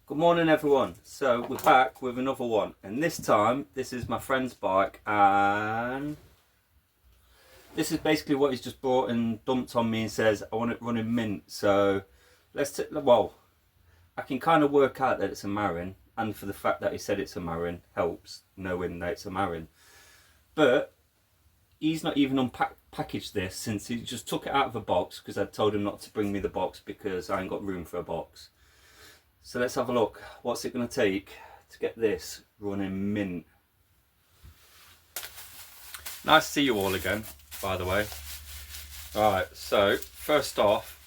Good morning everyone. So we're back with another one, and this time this is my friend's bike, and this is basically what he's just brought and dumped on me and says I want it running mint. So well, I can kind of work out that it's a Marin, and for the fact that he said it's a Marin helps knowing that it's a Marin. But he's not even unpackaged this since he just took it out of a box, because I told him not to bring me the box because I ain't got room for a box. So let's have a look. What's it going to take to get this running mint? Nice to see you all again, by the way. Alright, so first off,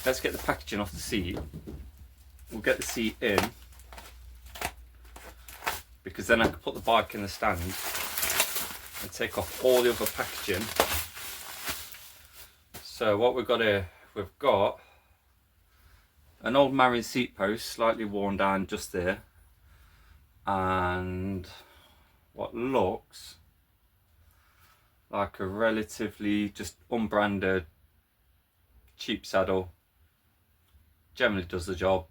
let's get the packaging off the seat. We'll get the seat in, because then I can put the bike in the stand and take off all the other packaging. So what we've got here, we've got an old Marin seat post, slightly worn down just there, and what looks like a relatively just unbranded cheap saddle. Generally does the job.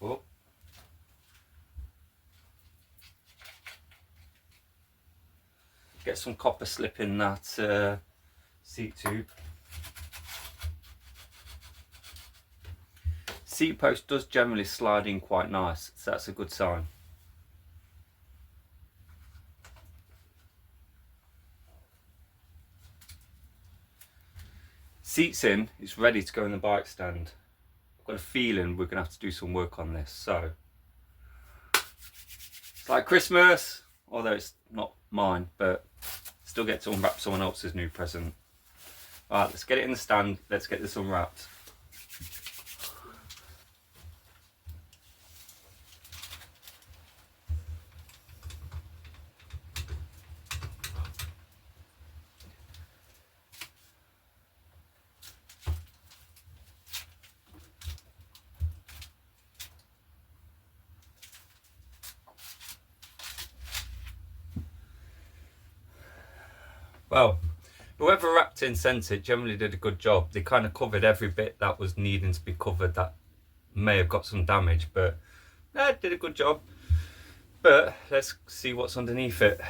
Oh. Get some copper slip in that seat tube. Seat post does generally slide in quite nice, so that's a good sign. Seats in, it's ready to go in the bike stand. I've got a feeling we're going to have to do some work on this. So it's like Christmas, although it's not mine, but still get to unwrap someone else's new present. Alright, let's get it in the stand, let's get this unwrapped. Well, whoever wrapped in sent it generally did a good job. They kind of covered every bit that was needing to be covered that may have got some damage, but did a good job. But let's see what's underneath it.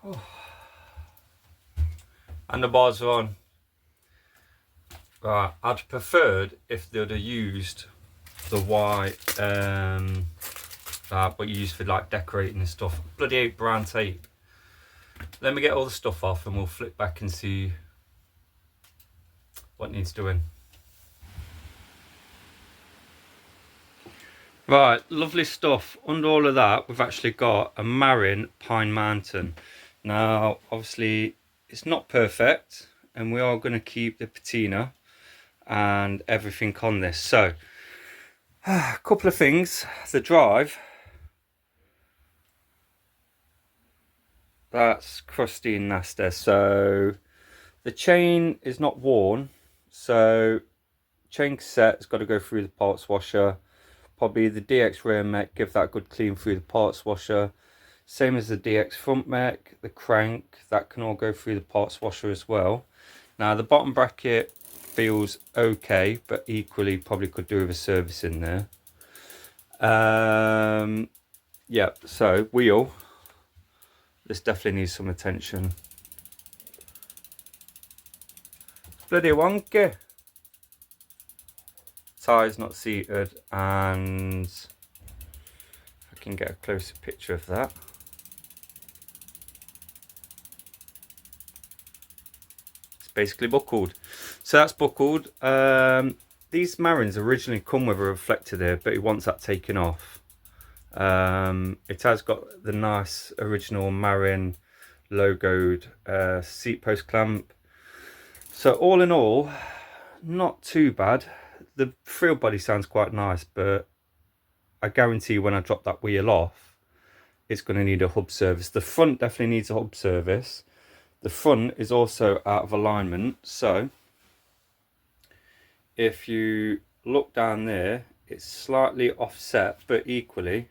Oh. And the bars are on. Right, I'd preferred if they'd have used the white what you use for like decorating and stuff. Bloody hate brown tape. Let me get all the stuff off and we'll flip back and see what needs doing. Right, lovely stuff. Under all of that, we've actually got a Marin Pine Mountain. Now, obviously, it's not perfect, and we are going to keep the patina and everything on this. So, a couple of things. The drive, that's crusty and nasty. So, the chain is not worn. So, chain cassette has got to go through the parts washer. Probably the DX rear mech, give that a good clean through the parts washer. Same as the DX front mech, the crank, that can all go through the parts washer as well. Now the bottom bracket feels okay, but equally probably could do with a service in there. yeah, so wheel, this definitely needs some attention. Bloody wonky. Tyre's not seated, and if I can get a closer picture of that. It's basically buckled. So that's buckled. These Marins originally come with a reflector there, but he wants that taken off. It has got the nice original Marin logoed seat post clamp. So all in all, not too bad. The frill body sounds quite nice, but I guarantee when I drop that wheel off, it's going to need a hub service. The front definitely needs a hub service. The front is also out of alignment, so if you look down there, it's slightly offset, but equally,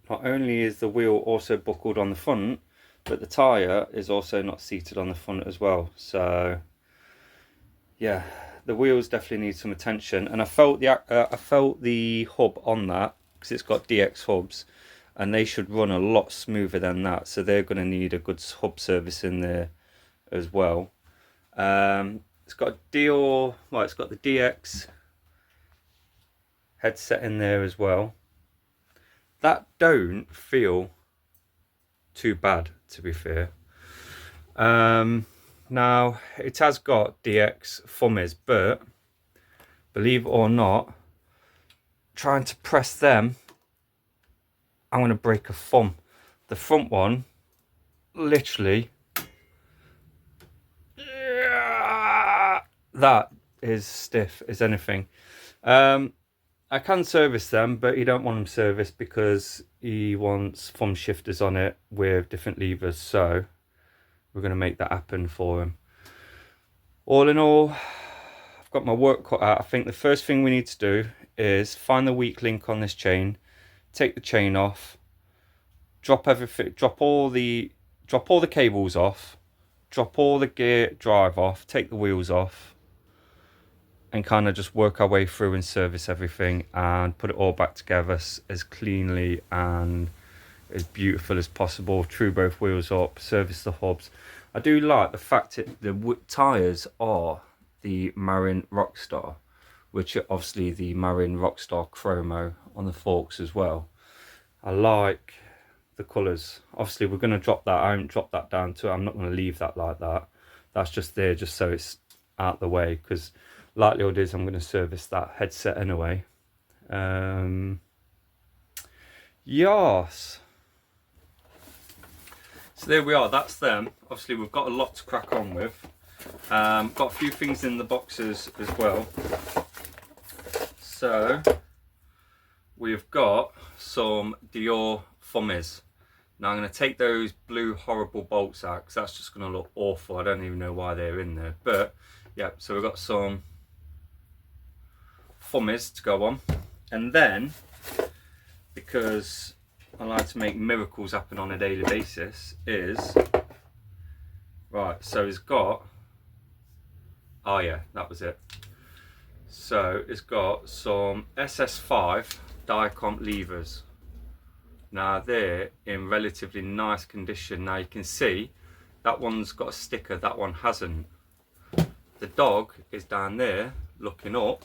not only is the wheel also buckled on the front, but the tyre is also not seated on the front as well. So yeah, the wheels definitely need some attention, and I felt the hub on that, because it's got DX hubs, and they should run a lot smoother than that, so they're going to need a good hub service in there as well. It's got it's got the DX headset in there as well. That don't feel too bad, to be fair. Now it has got DX thummies, but believe it or not, trying to press them, I'm going to break a thumb. The front one, literally, that is stiff as anything. I can service them, but you don't want them serviced because he wants thumb shifters on it with different levers, so we're going to make that happen for him. All in all, I've got my work cut out. I think the first thing we need to do is find the weak link on this chain, take the chain off, drop everything, drop all the cables off, drop all the gear drive off, take the wheels off, and kind of just work our way through and service everything and put it all back together as cleanly and as beautiful as possible. True both wheels up, service the hubs. I do like the fact that the tyres are the Marin Rockstar, which are obviously the Marin Rockstar Chromo on the forks as well. I like the colours. Obviously we're going to drop that. I haven't dropped that down to it. I'm not going to leave that like that. That's just there just so it's out the way, because likelihood is I'm going to service that headset anyway. Yes. So there we are, that's them. Obviously we've got a lot to crack on with. Got a few things in the boxes as well. So we've got some Dior thummies. Now I'm going to take those blue horrible bolts out because that's just going to look awful. I don't even know why they're in there. But yeah, so we've got some thummies to go on. And then, because I like to make miracles happen on a daily basis, right, so it's got, oh yeah, that was it. So it's got some SS5 die-comp levers. Now they're in relatively nice condition. Now you can see that one's got a sticker, that one hasn't. The dog is down there looking up,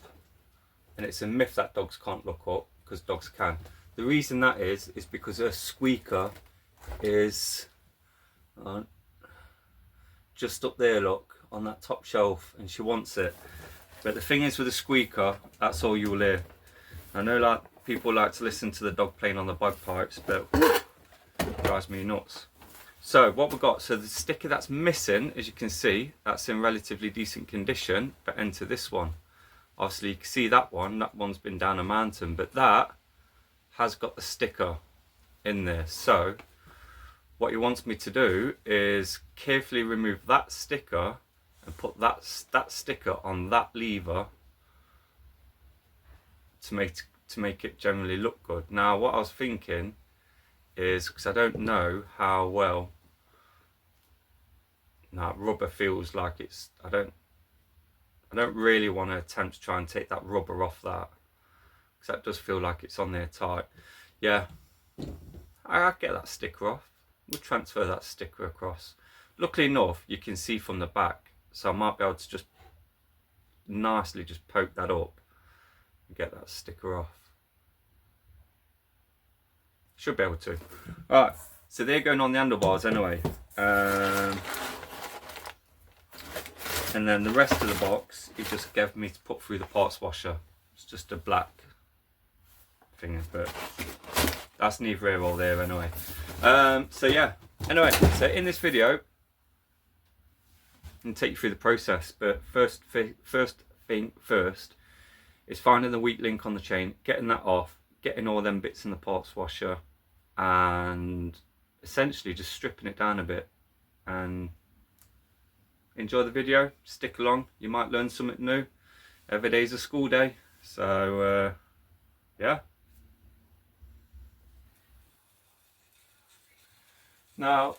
and it's a myth that dogs can't look up, because dogs can. The reason that is because her squeaker is just up there, look, on that top shelf, and she wants it. But the thing is with a squeaker, that's all you'll hear. I know like people like to listen to the dog playing on the bagpipes, but it drives me nuts. So what we've got, so the sticker that's missing, as you can see, that's in relatively decent condition, but enter this one. Obviously you can see that one's been down a mountain, but that has got the sticker in there. So what he wants me to do is carefully remove that sticker and put that sticker on that lever to make it generally look good. Now what I was thinking is, because I don't know how well rubber feels like, it's I don't really want to attempt to try and take that rubber off that. because that does feel like it's on there tight. Yeah, I'll get that sticker off. We'll transfer that sticker across. Luckily enough, you can see from the back, so I might be able to just nicely just poke that up and get that sticker off. Should be able to. Right, so they're going on the handlebars anyway. And then the rest of the box, he just gave me to put through the parts washer. It's just a black thing, but that's neither here or there anyway. So yeah, anyway, so in this video, I'm going to take you through the process, but first thing first is finding the weak link on the chain, getting that off, getting all them bits in the parts washer, and essentially just stripping it down a bit. And enjoy the video, stick along, you might learn something new. Every day's a school day, so yeah. Now,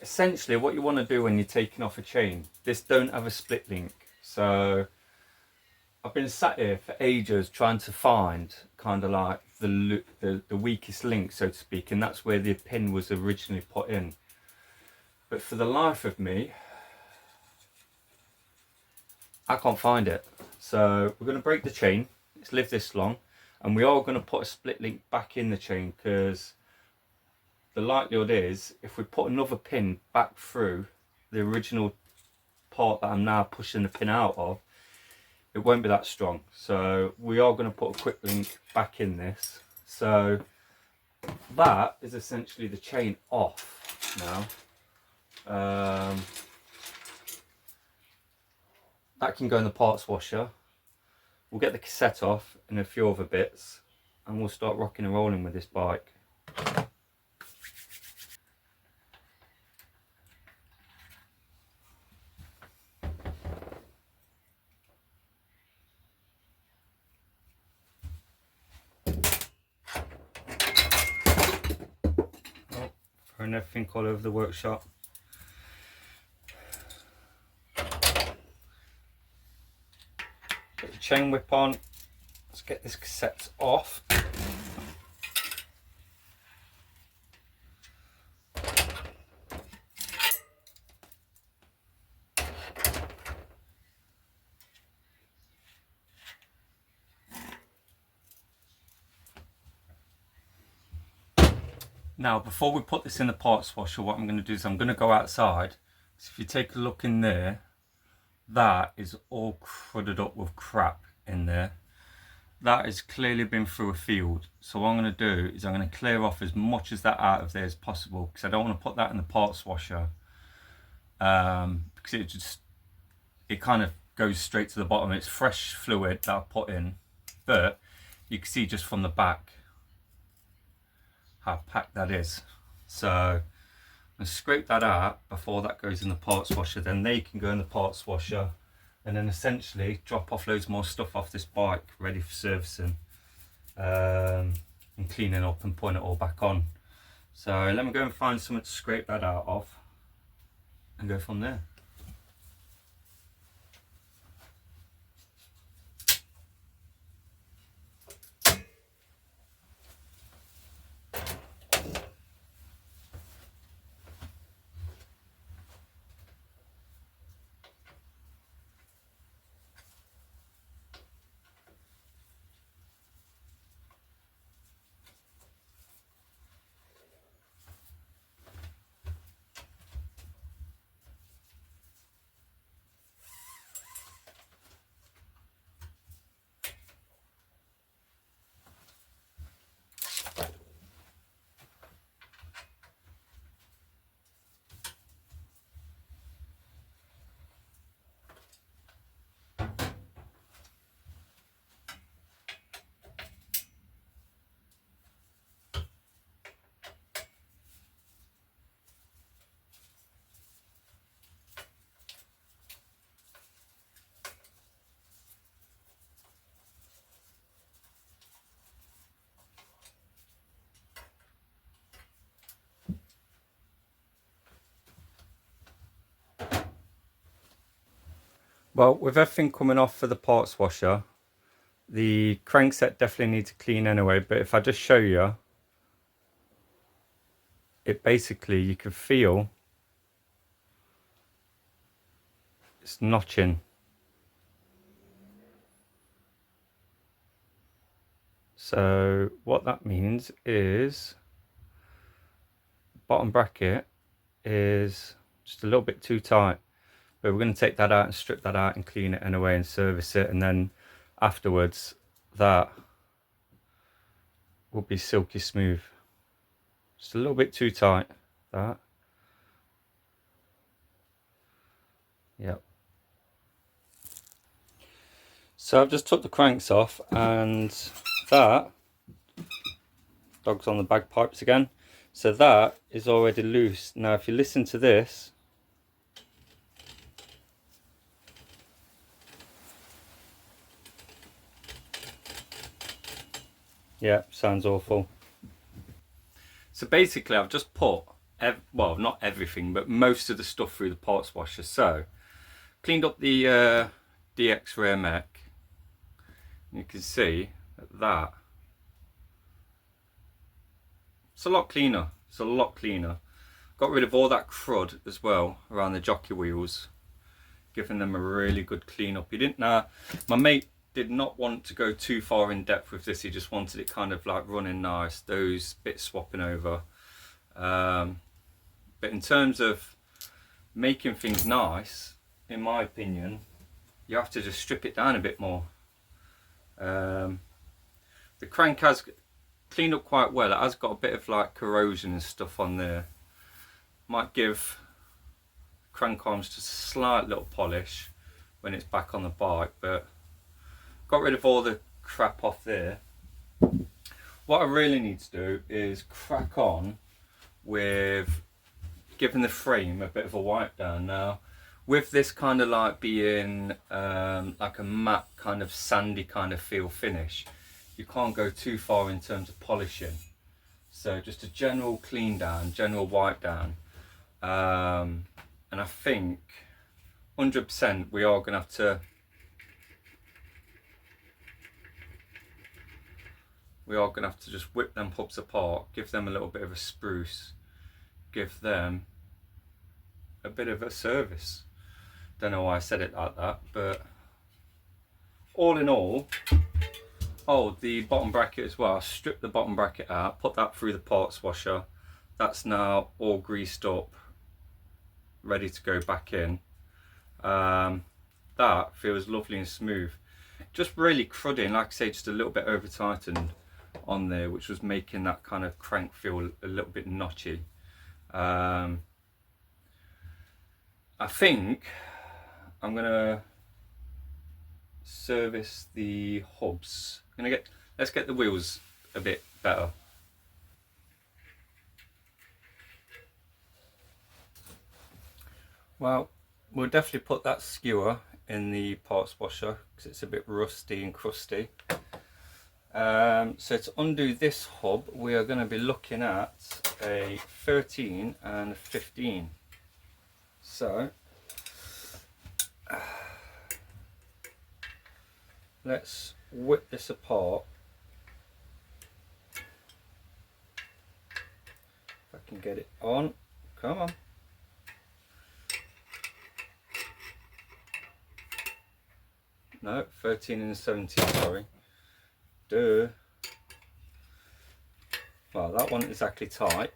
essentially what you want to do when you're taking off a chain, this don't have a split link, so I've been sat here for ages trying to find kind of like the weakest link, so to speak, and that's where the pin was originally put in. But for the life of me, I can't find it. So we're going to break the chain. It's lived this long, and we are going to put a split link back in the chain, because the likelihood is if we put another pin back through the original part that I'm now pushing the pin out of, it won't be that strong. So we are going to put a quick link back in this. So that is essentially the chain off now. That can go in the parts washer. We'll get the cassette off and a few other bits, and we'll start rocking and rolling with this bike. Throwing everything all over the workshop. Get the chain whip on. Let's get this cassette off. Now, before we put this in the parts washer, what I'm going to do is I'm going to go outside. So if you take a look in there, that is all crudded up with crap in there. That has clearly been through a field. So what I'm going to do is I'm going to clear off as much of that out of there as possible, because I don't want to put that in the parts washer, because it kind of goes straight to the bottom. It's fresh fluid that I put in, but you can see just from the back how packed that is. So I'm going to scrape that out before that goes in the parts washer. Then they can go in the parts washer, and then essentially drop off loads more stuff off this bike ready for servicing, and cleaning up and putting it all back on. So let me go and find something to scrape that out of and go from there. Well, with everything coming off for the parts washer, The crankset definitely needs to clean anyway, but if I just show you, it basically, you can feel it's notching. So what that means is bottom bracket is just a little bit too tight, but we're going to take that out and strip that out and clean it anyway and service it, and then afterwards that will be silky smooth. Just a little bit too tight, that. Yep. So I've just took the cranks off, and that, dog's on the bagpipes again, so that is already loose. Now if you listen to this, yeah, sounds awful. So basically I've just put, well, not everything, but most of the stuff through the parts washer. So cleaned up the DX rear mech. You can see that it's a lot cleaner. It's a lot cleaner. Got rid of all that crud as well around the jockey wheels, giving them a really good clean up. He didn't. My mate did not want to go too far in depth with this. He just wanted it kind of like running nice, those bits swapping over. But in terms of making things nice, in my opinion, you have to just strip it down a bit more. The crank has cleaned up quite well. It has got a bit of like corrosion and stuff on there. Might give crank arms just a slight little polish when it's back on the bike, but got rid of all the crap off there. What I really need to do is crack on with giving the frame a bit of a wipe down. Now with this kind of like being like a matte kind of sandy kind of feel finish, you can't go too far in terms of polishing. So just a general clean down, general wipe down. And I think 100% we are going to have to just whip them hubs apart, give them a little bit of a spruce, give them a bit of a service. Don't know why I said it like that, but all in all, oh, the bottom bracket as well. I stripped the bottom bracket out, put that through the parts washer. That's now all greased up, ready to go back in. That feels lovely and smooth. Just really cruddy, like I say, just a little bit over tightened on there, which was making that kind of crank feel a little bit notchy. I think I'm gonna service the hubs. Let's get the wheels a bit better. Well, we'll definitely put that skewer in the parts washer because it's a bit rusty and crusty. So to undo this hub, we are going to be looking at a 13 and a 15. So let's whip this apart. If I can get it on, come on. No, 13 and 17, sorry. Duh. Well, that one is exactly tight.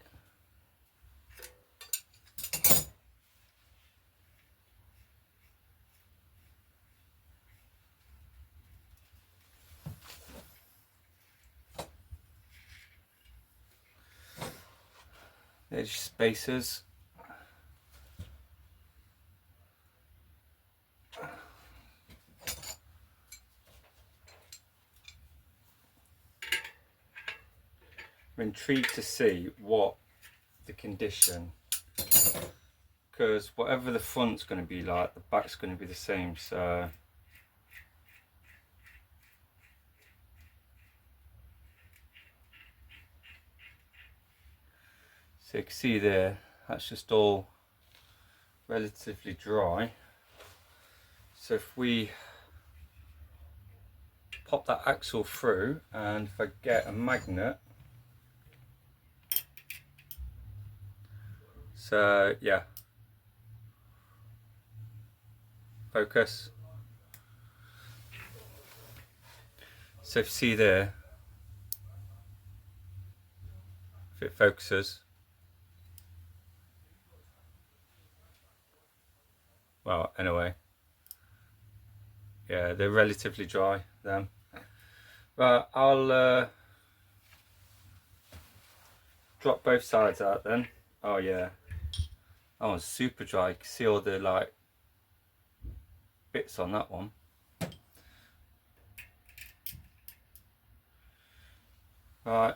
There's your spacers. I'm intrigued to see what the condition, because whatever the front's going to be like, the back's going to be the same. So you can see there, that's just all relatively dry. So if we pop that axle through, and if I get a magnet, so yeah, focus. So if you see there, if it focuses, well, anyway, yeah, they're relatively dry, them. Right, I'll drop both sides out then. Oh yeah, oh, it's super dry. You can see all the like bits on that one. Right,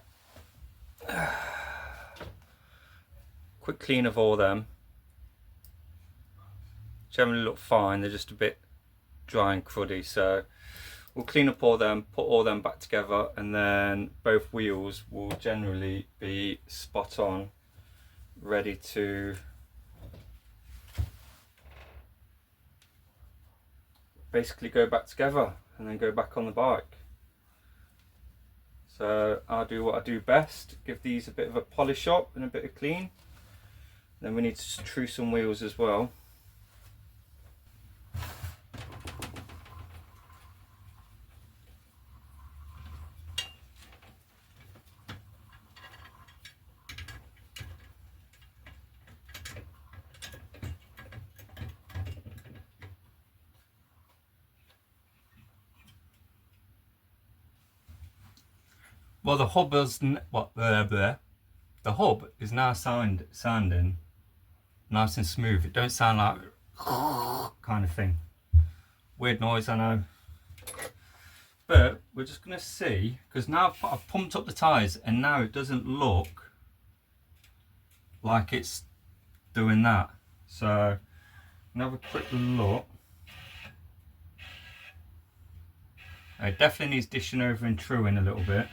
quick clean of all them. Generally look fine, they're just a bit dry and cruddy, so we'll clean up all them, put all them back together, and then both wheels will generally be spot on, ready to basically go back together and then go back on the bike. So I'll do what I do best, give these a bit of a polish up and a bit of clean. Then we need to true some wheels as well. Well, the hub is the hub is now sounding nice and smooth. It don't sound like kind of thing. Weird noise, I know. But we're just gonna see, because now I've pumped up the tyres and now it doesn't look like it's doing that. So have a quick look. It definitely needs dishing over and truing a little bit.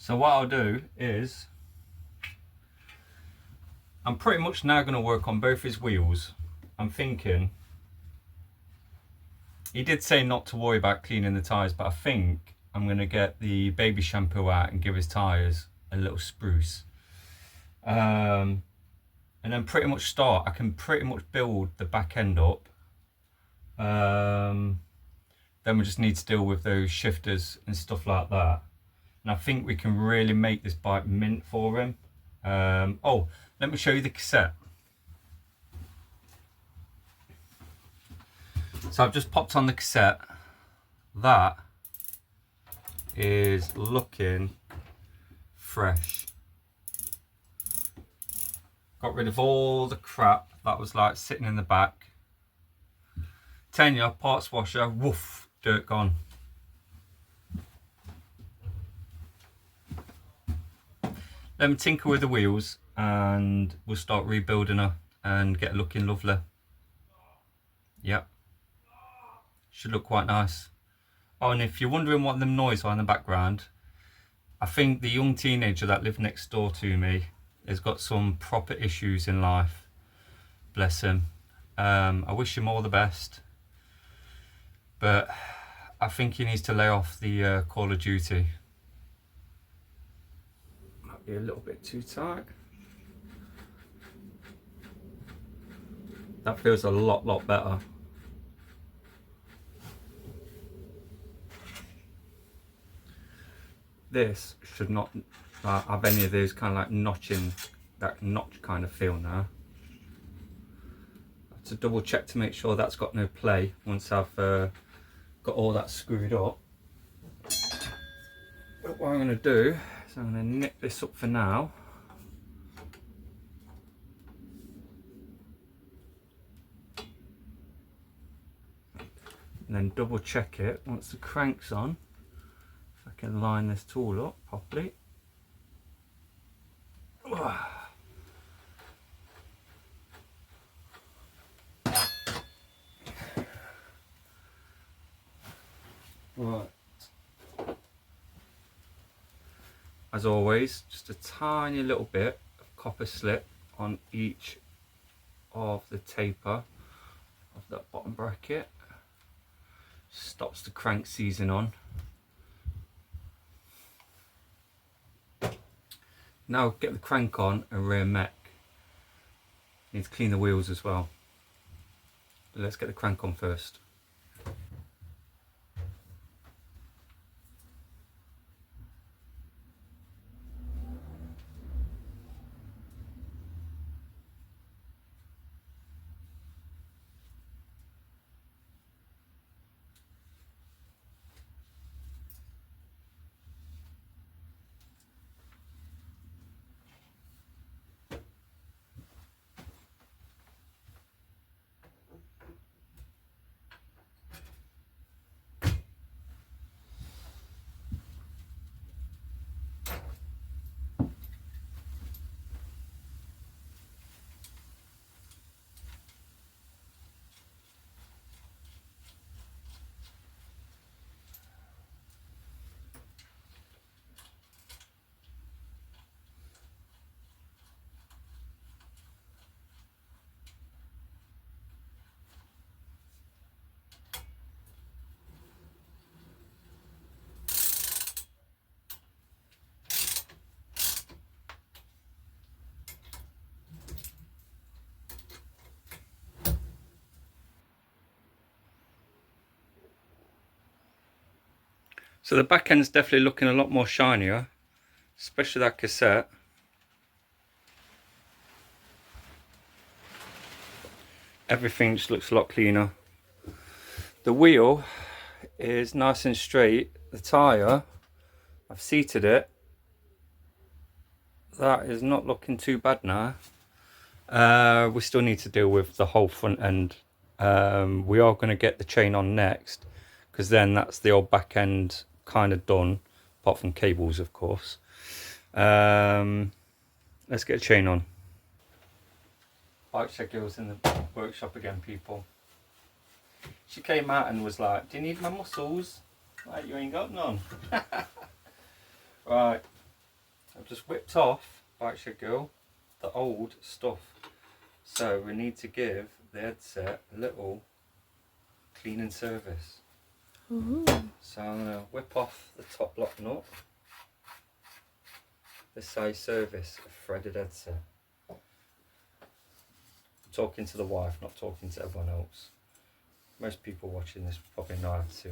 So what I'll do is, I'm pretty much now going to work on both his wheels. I'm thinking, he did say not to worry about cleaning the tyres, but I think I'm going to get the baby shampoo out and give his tyres a little spruce. And then pretty much I can pretty much build the back end up. Then we just need to deal with those shifters and stuff like that. And I think we can really make this bike mint for him. Oh, let me show you the cassette. So I've just popped on the cassette. That is looking fresh. Got rid of all the crap that was like sitting in the back. Telling you, parts washer, woof, dirt gone. Let me tinker with the wheels and we'll start rebuilding her and get looking lovely. Yep. Should look quite nice. Oh, and if you're wondering what them noise are in the background, I think the young teenager that lived next door to me has got some proper issues in life. Bless him. I wish him all the best. But I think he needs to lay off the Call of Duty. Might be a little bit too tight. That feels a lot better. This should not have any of those kind of like notching, that notch kind of feel now. I have to double check to make sure that's got no play once I've got all that screwed up. But what I'm going to do is I'm going to nip this up for now. And then double check it once the crank's on. If I can line this tool up properly. Right. As always, just a tiny little bit of copper slip on each of the taper of that bottom bracket. Stops the crank seizing on. Now get the crank on and rear mech. Need to clean the wheels as well. But let's get the crank on first. So the back end's definitely looking a lot more shinier, especially that cassette. Everything just looks a lot cleaner. The wheel is nice and straight. The tyre, I've seated it. That is not looking too bad now. We still need to deal with the whole front end. We are going to get the chain on next, because then that's the old back end kind of done, apart from cables of course. Let's get a chain on. Bike Shed Girl's in the workshop again, people. She came out and was like, do you need my muscles? Like, you ain't got none. Right, I've just whipped off, Bike Shed Girl, the old stuff. So we need to give the headset a little cleaning service. Ooh. So I'm going to whip off the top lock nut. This size service a threaded headset. I'm talking to the wife, not talking to everyone else. Most people watching this probably know how to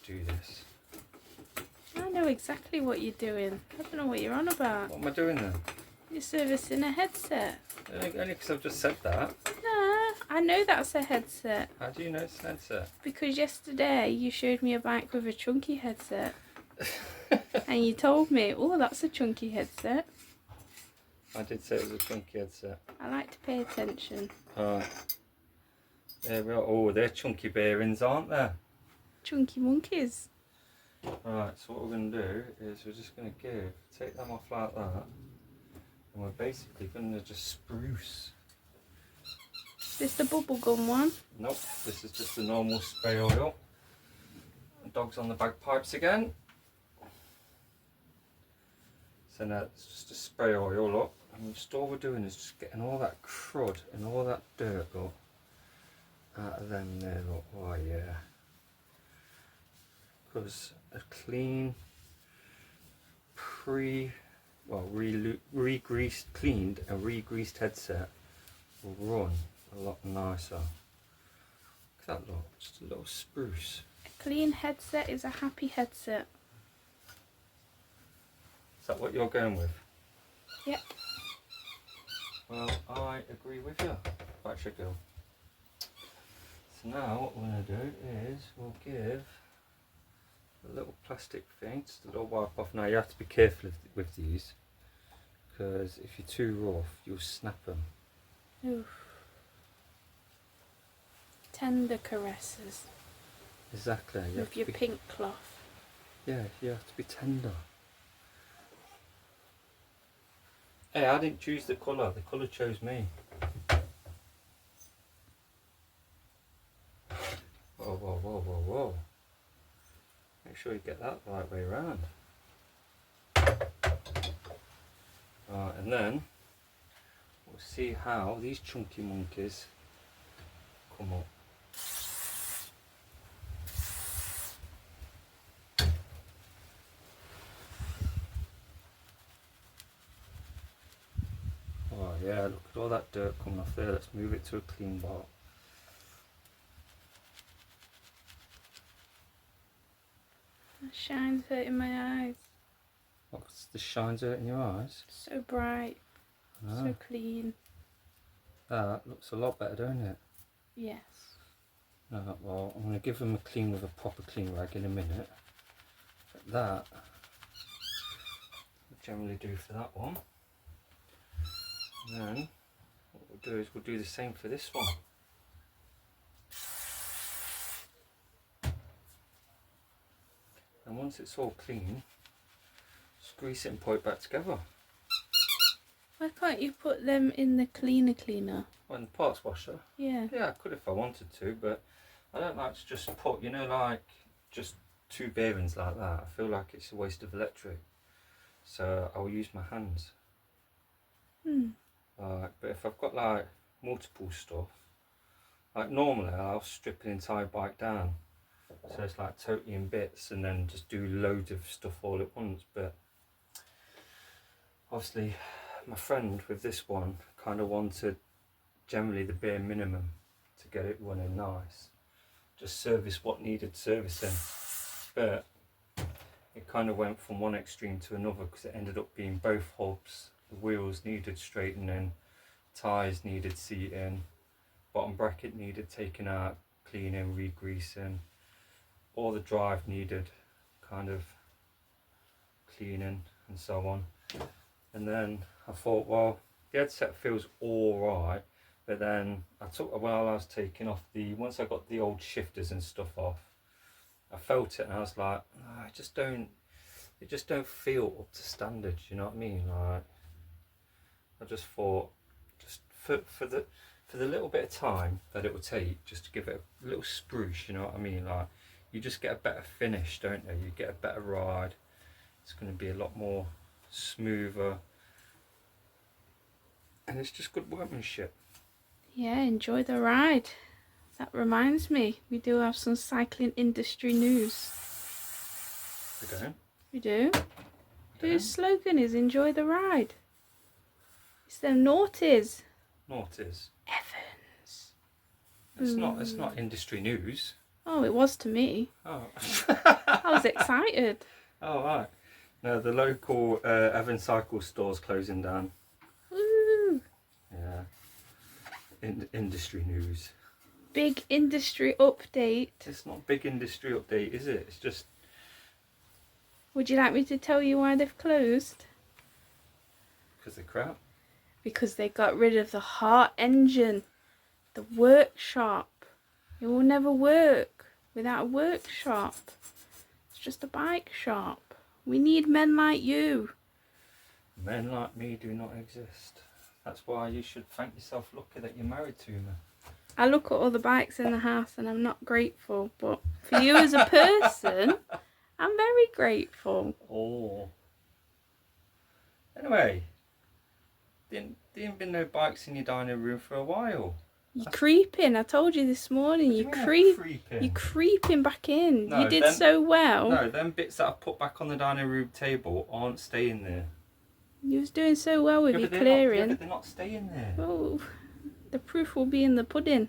do this. I know exactly what you're doing. I don't know what you're on about. What am I doing then? You're servicing a headset. Only because I've just said that. Nah, I know that's a headset. How do you know it's an headset? Because yesterday you showed me a bike with a chunky headset. And you told me, oh, that's a chunky headset. I did say it was a chunky headset. I like to pay attention. Alright. There we are. Oh, they're chunky bearings, aren't they? Chunky monkeys. Right, so what we're going to do is we're just going to take them off like that. And we're basically going to just spruce. Is this the bubblegum one? Nope, this is just the normal spray oil. Dogs on the bagpipes again. So now it's just a spray oil up. And just all we're doing is just getting all that crud and all that dirt up out of them there, look. Oh yeah. Because a clean, re-greased, cleaned and re-greased headset will run a lot nicer. Look at that, look, just a little spruce. A clean headset is a happy headset. Is that what you're going with? Yep. Well, I agree with you, Bike Shed Girl. So now what we're going to do is we'll give a little plastic thing, just a little wipe off. Now you have to be careful with these, because if you're too rough, you'll snap them. Oof. Tender caresses. Exactly. With your pink cloth. Yeah, you have to be tender. Hey, I didn't choose the colour chose me. Whoa, whoa, whoa, whoa, whoa. Make sure you get that the right way around. Right, and then we'll see how these chunky monkeys come up. Oh yeah, look at all that dirt coming off there. Let's move it to a clean bar. The shine's hurting my eyes. What's the shines out in your eyes? So bright, so clean. That looks a lot better, don't it? Yes. Well, I'm going to give them a clean with a proper clean rag in a minute. But that we'll generally do for that one. And then what we'll do is we'll do the same for this one. And once it's all clean, just grease it and put it back together. Why can't you put them in the cleaner? Well, in the parts washer? Yeah. Yeah, I could if I wanted to, but I don't like to just put, you know, like just 2 bearings like that. I feel like it's a waste of electric. So I'll use my hands. But if I've got like multiple stuff, like normally I'll strip an entire bike down. So it's like totally in bits and then just do loads of stuff all at once. But obviously my friend with this one kind of wanted generally the bare minimum to get it running nice. Just service what needed servicing. But it kind of went from one extreme to another because it ended up being both hubs. The wheels needed straightening, tyres needed seating, bottom bracket needed taking out, cleaning, re-greasing. All the drive needed kind of cleaning and so on. And then I thought, well, the headset feels alright, but then while I was taking off once I got the old shifters and stuff off, I felt it and I was like, it just don't feel up to standard, you know what I mean? Like, I just thought, just for the little bit of time that it would take just to give it a little spruce, you know what I mean? Like, you just get a better finish, don't you? You get a better ride. It's going to be a lot more smoother. And it's just good workmanship. Yeah, enjoy the ride. That reminds me, we do have some cycling industry news. We don't? We do? Whose slogan is enjoy the ride? It's them naughties. Naughties. Evans. It's not industry news. Oh, it was to me. Oh. I was excited. Oh, right. No, the local Evans cycle store's closing down. Woo. Yeah. Industry news. Big industry update. It's not big industry update, is it? It's just... Would you like me to tell you why they've closed? Because they're crap. Because they got rid of the heart engine. The workshop. It will never work without a workshop. It's just a bike shop. We need men like you. Men like me do not exist. That's why you should thank yourself lucky that you're married to me. I look at all the bikes in the house and I'm not grateful, but for you as a person, I'm very grateful. Oh. Anyway, didn't been no bikes in your dining room for a while. You're creeping. I told you this morning. You're creeping back in. No, you did so well. No, them bits that I put back on the dining room table aren't staying there. You was doing so well with your clearing. They're not staying there. Oh, the proof will be in the pudding.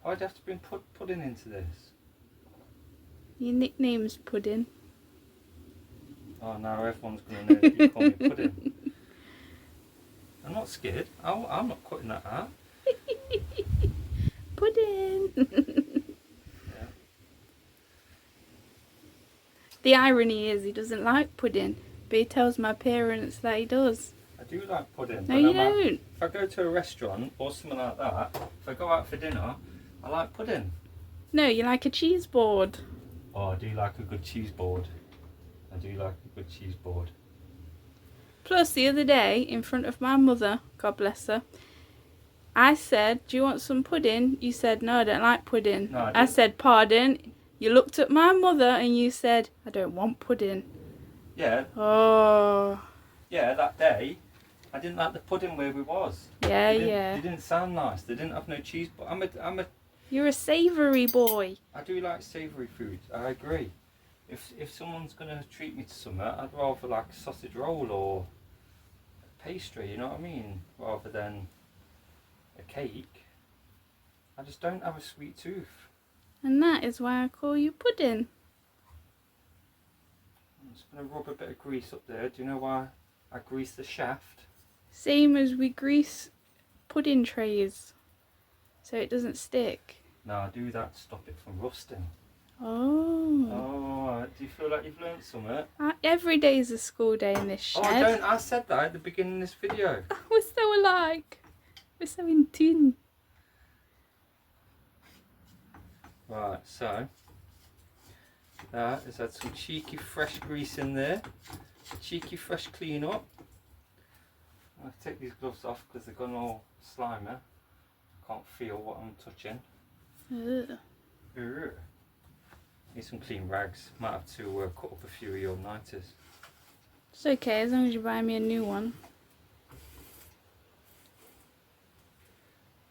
Why'd you have to bring pudding into this? Your nickname's Pudding. Oh, now everyone's going to know that you call me Pudding. I'm not scared. I'm not cutting that out. Pudding. Yeah. The irony is he doesn't like pudding, but he tells my parents that he does. I do like pudding. No, you don't. If I go to a restaurant or something like that, if I go out for dinner, I like pudding. No, you like a cheese board. Oh, I do like a good cheese board. I do like a good cheese board. Plus, the other day, in front of my mother, God bless her, I said, do you want some pudding? You said, no, I don't like pudding. No, I said, pardon? You looked at my mother and you said, I don't want pudding. Yeah, Oh. yeah, that day, I didn't like the pudding where we was. Yeah, They didn't sound nice. They didn't have no cheese, but You're a savoury boy. I do like savoury food. I agree. If someone's gonna treat me to something, I'd rather like a sausage roll or a pastry. You know what I mean? Rather than a cake. I just don't have a sweet tooth. And that is why I call you Pudding. I'm just gonna rub a bit of grease up there. Do you know why I grease the shaft? Same as we grease pudding trays so it doesn't stick. No, I do that to stop it from rusting. Oh. Oh, do you feel like you've learned something? Every day is a school day in this shed. Oh, I don't. I said that at the beginning of this video. We're so alike. We're so in tune. Right, so let's add some cheeky fresh grease in there. Cheeky fresh clean up. I'll take these gloves off because they've gone all slimy. Can't feel what I'm touching. Ugh. Ugh. Need some clean rags. Might have to cut up a few of your 90s. It's okay as long as you buy me a new one.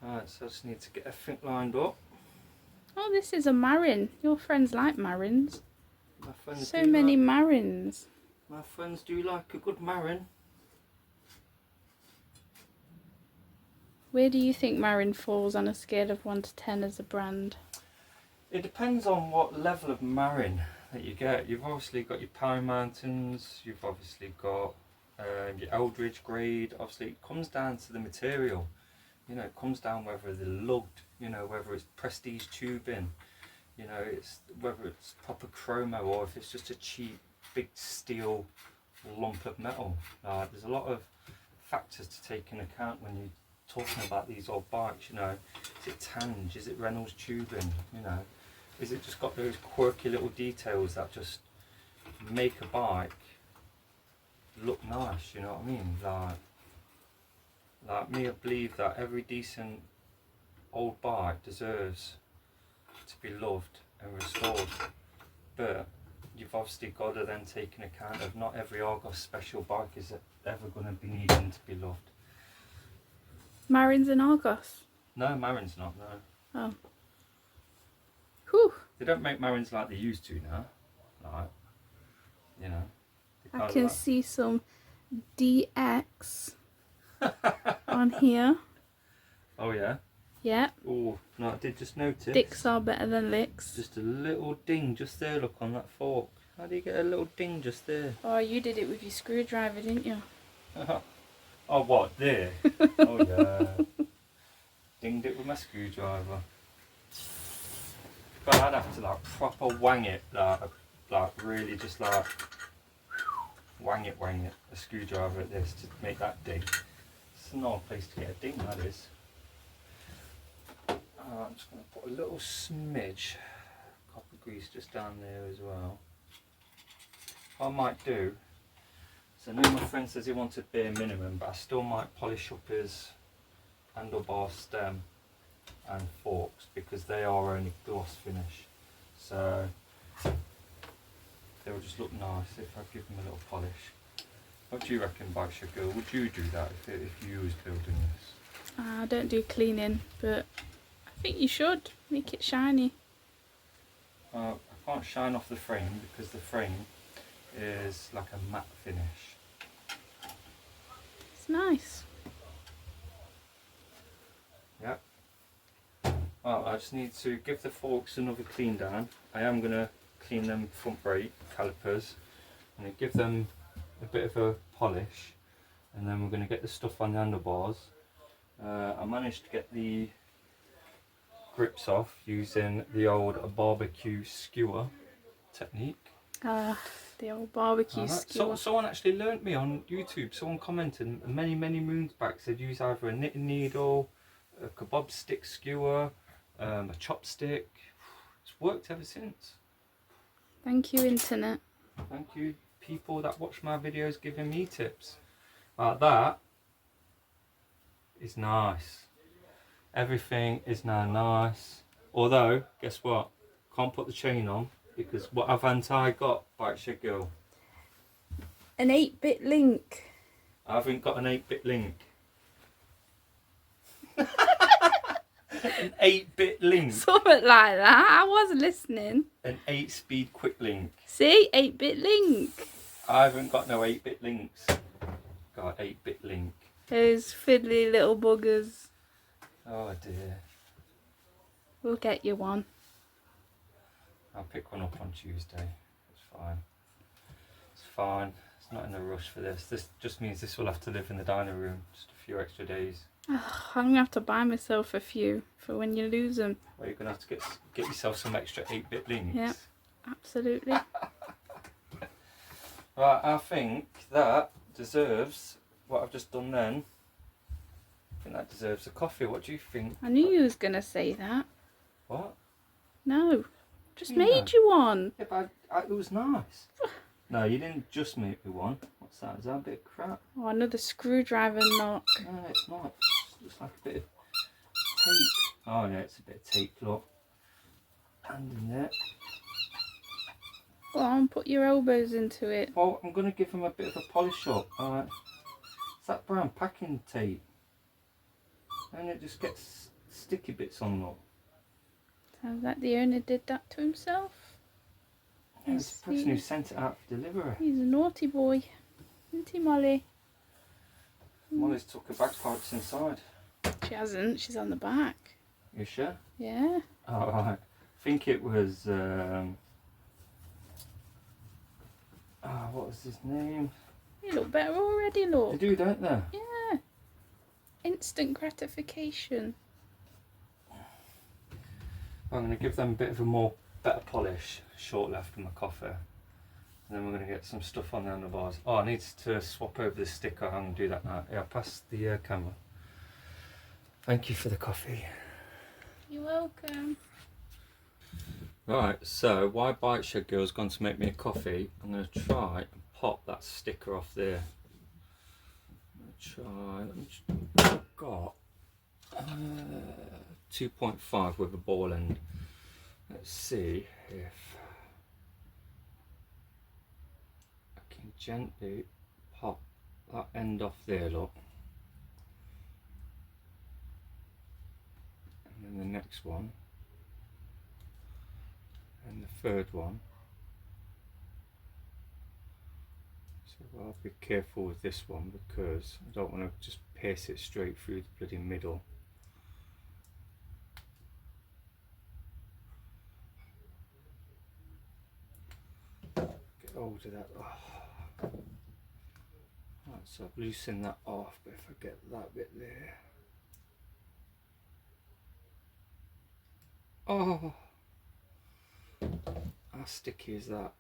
Alright, so I just need to get everything lined up. Oh, this is a Marin. Your friends like Marins. My friends So do many like, Marins. my friends do like a good Marin. Where do you think Marin falls on a scale of 1 to 10 as a brand? It depends on what level of Marin that you get. You've obviously got your Pine Mountains, you've obviously got your Eldridge grade. Obviously it comes down to the material. You know, it comes down whether they're lugged, you know, whether it's prestige tubing, you know, it's whether it's proper chromo or if it's just a cheap big steel lump of metal. There's a lot of factors to take into account when you're talking about these old bikes, you know. Is it Tange? Is it Reynolds tubing? You know, is it just got those quirky little details that just make a bike look nice, you know what I mean? Like me, I believe that every decent old bike deserves to be loved and restored, but you've obviously got to then take into account of not every Argos special bike is ever going to be needing to be loved. Marins and Argos? No, Marin's not, no. Oh. Whew. They don't make Marins like they used to now, like, you know. I can see some DX on here. Oh yeah? Yeah. Oh, no, I did just notice. Dicks are better than licks. Just a little ding just there, look, on that fork. How do you get a little ding just there? Oh, you did it with your screwdriver, didn't you? Oh, what, there? Oh yeah. Dinged it with my screwdriver. But I'd have to like proper wang it, like really just like wang it, a screwdriver at this to make that ding. It's an odd place to get a ding, that is. I'm just going to put a little smidge copper grease just down there as well. What I might do, so I know my friend says he wanted bare minimum, but I still might polish up his handlebar stem and forks because they are only gloss finish. So they will just look nice if I give them a little polish. What do you reckon, Bike Sugar? Would you do that if you was building this? I don't do cleaning, but I think you should make it shiny. I can't shine off the frame because the frame is like a matte finish. It's nice. Yep. Well, I just need to give the forks another clean down. I am going to clean them front brake calipers and give them a bit of a polish, and then we're going to get the stuff on the handlebars. I managed to get the grips off using the old barbecue skewer technique. The old barbecue skewer. Someone actually learnt me on YouTube. Someone commented many moons back said use either a knitting needle, a kebab stick skewer, a chopstick. It's worked ever since. Thank you, internet. Thank you, people that watch my videos giving me tips. That is nice. Everything is now nice. Although, guess what? Can't put the chain on because what haven't I got, Bike Shed Girl? An 8-bit link. I haven't got an 8-bit link. An 8-bit link. Something like that. I was listening. An 8-speed quick link. See? 8-bit link. I haven't got no 8-bit links. Got 8-bit link. Those fiddly little buggers. Oh dear. We'll get you one. I'll pick one up on Tuesday. It's fine. It's fine. It's not in a rush for this. This just means this will have to live in the dining room just a few extra days. Oh, I'm going to have to buy myself a few for when you lose them. Well, you're going to have to get yourself some extra 8-bit links. Yep, absolutely. Right, I think that deserves what I've just done then. I think that deserves a coffee. What do you think? I knew you was going to say that. What? No. Just You made know. you one. Yeah, but it was nice. No, you didn't just make me one. What's that? Is that a bit of crap? Oh, another screwdriver knock. No, it's not. It looks like a bit of tape. Oh, no, it's a bit of tape, look. And in there. Go on, put your elbows into it. Well, I'm going to give them a bit of a polish up. Alright. It's that brown packing tape. And it just gets sticky bits on, look. Sounds like the owner did that to himself. Yeah, it's the person who sent it out for delivery. He's a naughty boy. Isn't he, Molly? Molly's took her bagpipes inside. She hasn't. She's on the back. You sure? Yeah. Oh, right. I think it was... what was his name? You look better already, look. They do, don't they? Yeah. Instant gratification. I'm going to give them a bit of a better polish shortly after my coffee. And then we're going to get some stuff on the handlebars. Oh, I need to swap over the sticker. I'm going to do that now. Yeah, pass the camera. Thank you for the coffee. You're welcome. Right, so while Bike Shed Girl's gone to make me a coffee, I'm going to try and pop that sticker off there. I've got 2.5 with a ball end. Let's see if I can gently pop that end off there, look. And then the next one. And the third one. So I'll be careful with this one because I don't want to just pierce it straight through the bloody middle. Get hold of that. Oh. Right, so I've loosened that off, but if I get that bit there. Oh! How sticky is that?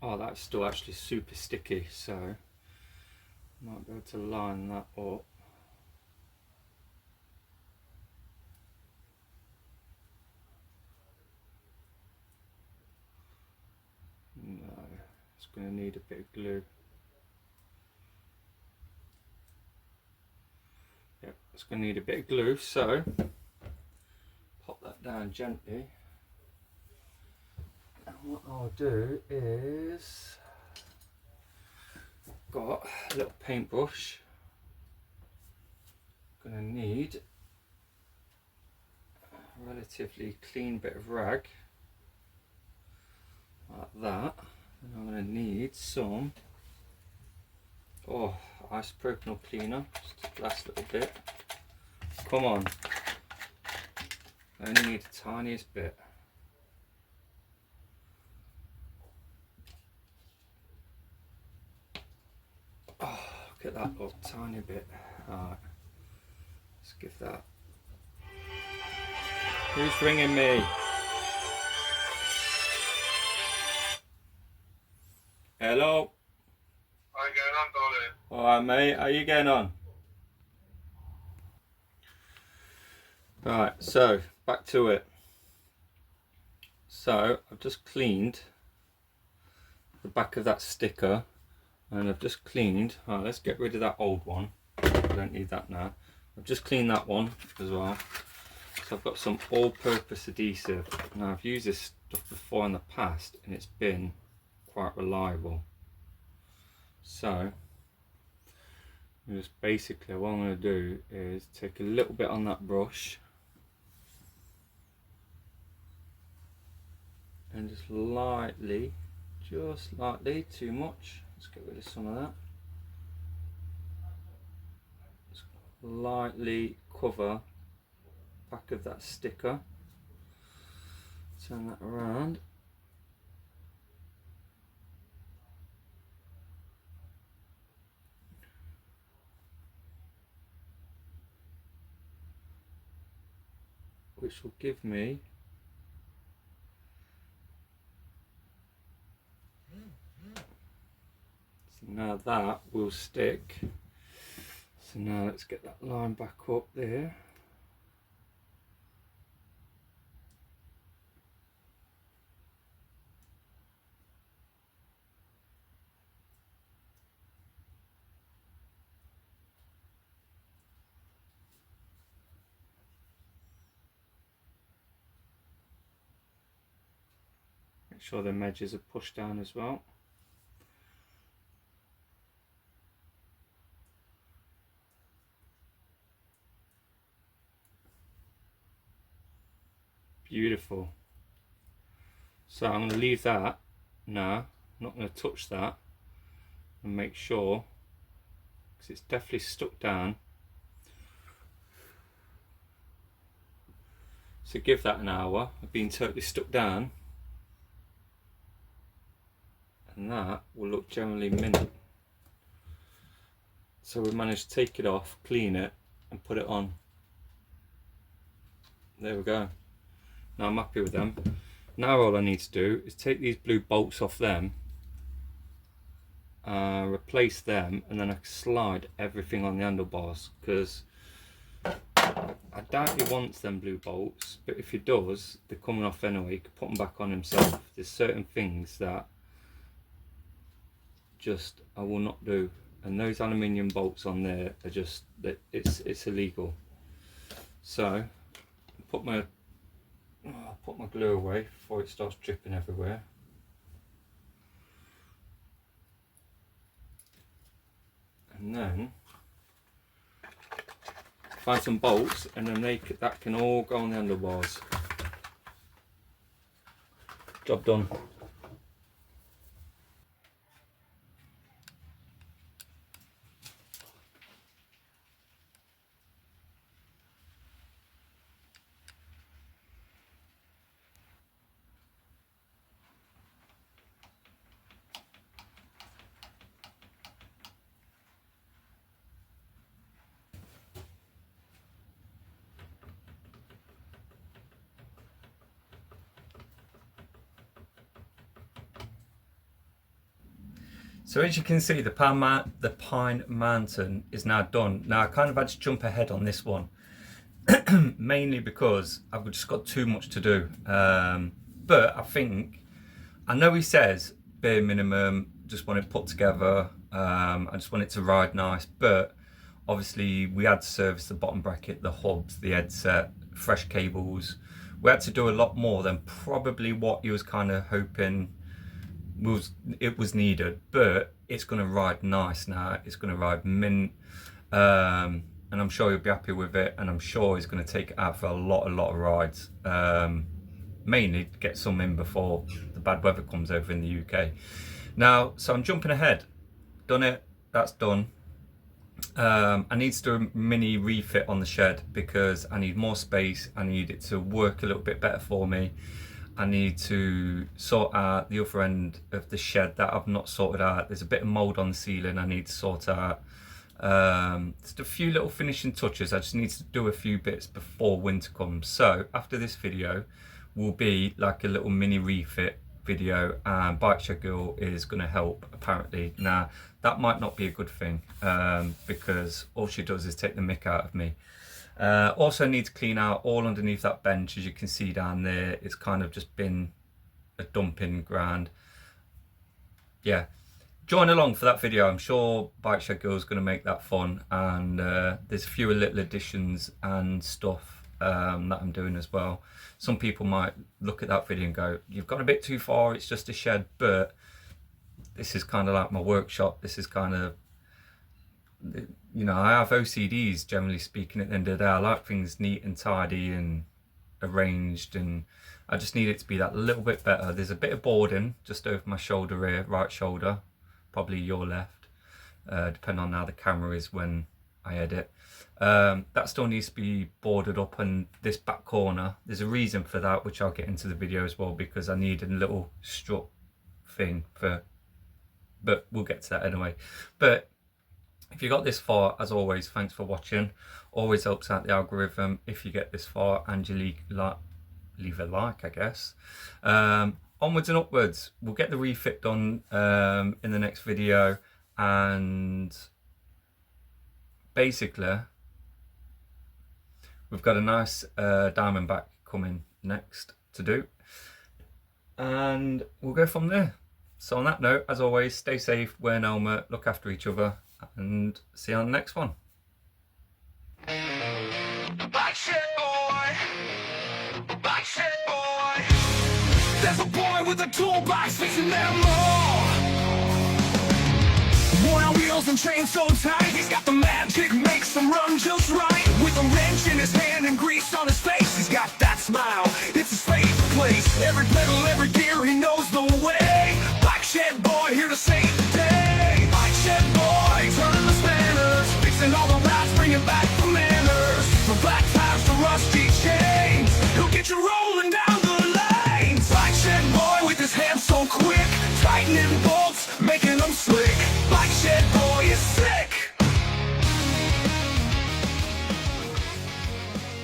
Oh, that's still actually super sticky, so I might be able to line that up. No, it's going to need a bit of glue. Yep, it's going to need a bit of glue, so pop that down gently. And what I'll do is, I've got a little paintbrush. I'm going to need a relatively clean bit of rag, like that. And I'm going to need some isopropyl cleaner, just a last little bit. Come on, I only need the tiniest bit. Oh, look at that little tiny bit. Alright, let's give that. Who's ringing me? Hello? How you getting on, darling? Alright mate, how you getting on? Right, so back to it. So I've just cleaned the back of that sticker and I've just cleaned, let's get rid of that old one. I don't need that now. I've just cleaned that one as well. So I've got some all-purpose adhesive. Now I've used this stuff before in the past and it's been quite reliable. So just basically what I'm going to do is take a little bit on that brush and just lightly, too much, let's get rid of some of that, just lightly cover back of that sticker, turn that around, which will give me now that will stick. So now let's get that line back up there. Make sure the edges are pushed down as well. Beautiful. So I'm going to leave that now, I'm not going to touch that, and make sure, because it's definitely stuck down. So give that an hour of being totally stuck down, and that will look generally mint. So we managed to take it off, clean it, and put it on. There we go. Now I'm happy with them. Now all I need to do is take these blue bolts off them, replace them, and then I can slide everything on the handlebars, because I doubt he wants them blue bolts, but if he does, they're coming off anyway. He could put them back on himself. There's certain things that just I will not do, and those aluminium bolts on there are just, it's illegal. So I'll put my glue away before it starts dripping everywhere. And then find some bolts, and then that can all go on the handlebars. Job done. So as you can see, the Pine Mountain is now done. Now I kind of had to jump ahead on this one, mainly because I've just got too much to do. But I know he says bare minimum, just want it put together. I just want it to ride nice, but obviously we had to service the bottom bracket, the hubs, the headset, fresh cables. We had to do a lot more than probably what he was kind of hoping was needed, but it's going to ride nice now. It's going to ride mint, and I'm sure he'll be happy with it, and I'm sure he's going to take it out for a lot of rides, mainly to get some in before the bad weather comes over in the UK. Now, so I'm jumping ahead. Done it, that's done. I need to do a mini refit on the shed because I need more space. I need it to work a little bit better for me. I need to sort out the other end of the shed that I've not sorted out. There's a bit of mould on the ceiling I need to sort out. Just a few little finishing touches. I just need to do a few bits before winter comes. So after this video will be like a little mini refit video, and Bike Shed Girl is going to help apparently. Now that might not be a good thing, because all she does is take the mick out of me. Also need to clean out all underneath that bench. As you can see down there, it's kind of just been a dumping ground. Yeah, join along for that video. I'm sure Bike Shed Girl is going to make that fun, and there's a few little additions and stuff that I'm doing as well. Some people might look at that video and go, you've gone a bit too far, it's just a shed, but this is kind of like my workshop. This is kind of, you know, I have OCDs generally speaking at the end of the day. I like things neat and tidy and arranged, and I just need it to be that little bit better. There's a bit of boarding just over my shoulder here, right shoulder, probably your left, depending on how the camera is when I edit. That still needs to be boarded up, and this back corner, there's a reason for that, which I'll get into the video as well, because I need a little strut thing for, but we'll get to that anyway. But if you got this far, as always, thanks for watching. Always helps out the algorithm if you get this far and you leave a like, I guess. Onwards and upwards. We'll get the refit done in the next video, and basically we've got a nice Diamondback coming next to do, and we'll go from there. So on that note, as always, stay safe, wear an helmet, look after each other, and see you on the next one. Bike shed boy, bike shed boy. There's a boy with a toolbox fixing them all. Worn on wheels and chains so tight, he's got the magic, makes them run just right. With a wrench in his hand and grease on his face, he's got that smile, it's his favorite place. Every pedal, every gear, he knows the way. Bike shed boy, here to save the day. Bike shed boy, turning the spanners, fixing all the routes, bringing back the manners. From black tires to rusty chains, he'll get you rolling.